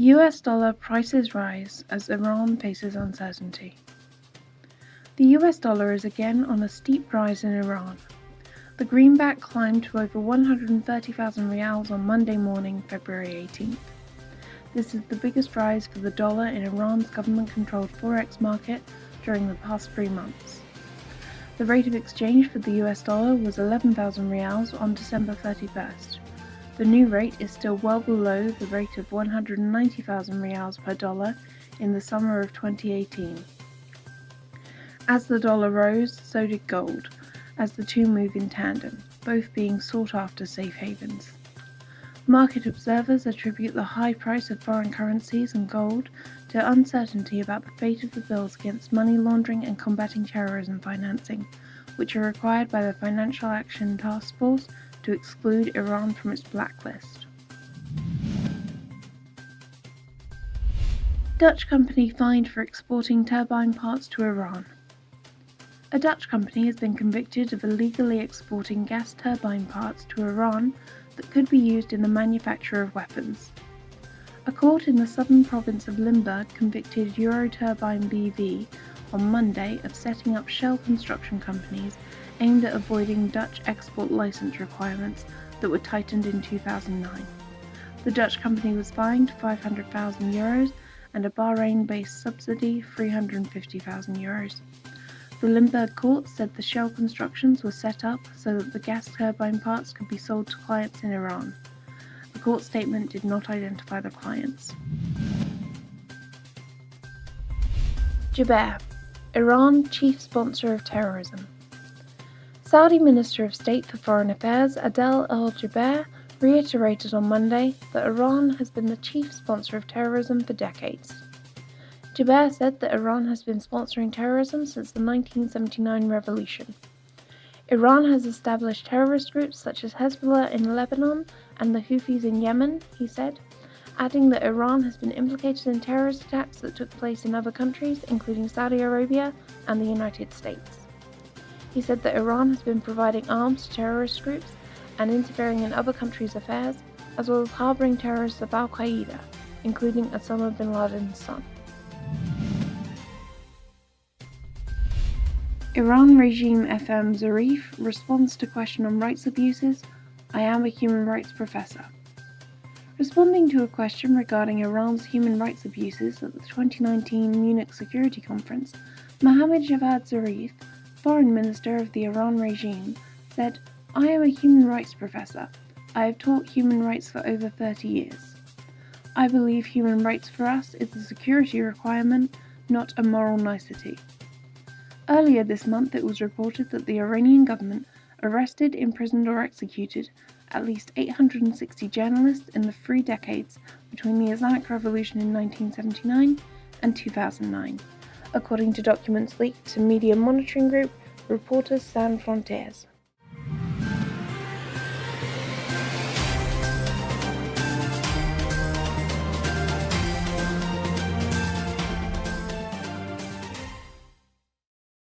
US dollar prices rise as Iran faces uncertainty. The US dollar is again on a steep rise in Iran. The greenback climbed to over 130,000 rials on Monday morning, February 18th. This is the biggest rise for the dollar in Iran's government-controlled forex market during the past 3 months. The rate of exchange for the US dollar was 11,000 rials on December 31st. The new rate is still well below the rate of 190,000 rials per dollar in the summer of 2018. As the dollar rose, so did gold, as the two move in tandem, both being sought-after safe havens. Market observers attribute the high price of foreign currencies and gold to uncertainty about the fate of the bills against money laundering and combating terrorism financing, which are required by the Financial Action Task Force to exclude Iran from its blacklist. Dutch company fined for exporting turbine parts to Iran. A Dutch company has been convicted of illegally exporting gas turbine parts to Iran that could be used in the manufacture of weapons. A court in the southern province of Limburg convicted Euroturbine BV on Monday of setting up shell construction companies aimed at avoiding Dutch export license requirements that were tightened in 2009. The Dutch company was fined €500,000 and a Bahrain-based subsidy €350,000. The Limburg court said the shell constructions were set up so that the gas turbine parts could be sold to clients in Iran. The court statement did not identify the clients. Jubair, Iran chief sponsor of terrorism. Saudi Minister of State for Foreign Affairs Adel al-Jubair reiterated on Monday that Iran has been the chief sponsor of terrorism for decades. Jubair said that Iran has been sponsoring terrorism since the 1979 revolution. Iran has established terrorist groups such as Hezbollah in Lebanon and the Houthis in Yemen, he said, adding that Iran has been implicated in terrorist attacks that took place in other countries, including Saudi Arabia and the United States. He said that Iran has been providing arms to terrorist groups and interfering in other countries' affairs, as well as harboring terrorists of al-Qaeda, including Osama bin Laden's son. Iran regime FM Zarif responds to question on rights abuses. I am a human rights professor. Responding to a question regarding Iran's human rights abuses at the 2019 Munich Security Conference, Mohammad Javad Zarif, foreign minister of the Iran regime, said, I am a human rights professor. I have taught human rights for over 30 years. I believe human rights for us is a security requirement, not a moral nicety. Earlier this month it was reported that the Iranian government arrested, imprisoned or executed at least 860 journalists in the 3 decades between the Islamic Revolution in 1979 and 2009, according to documents leaked to media monitoring group Reporters Sans Frontières.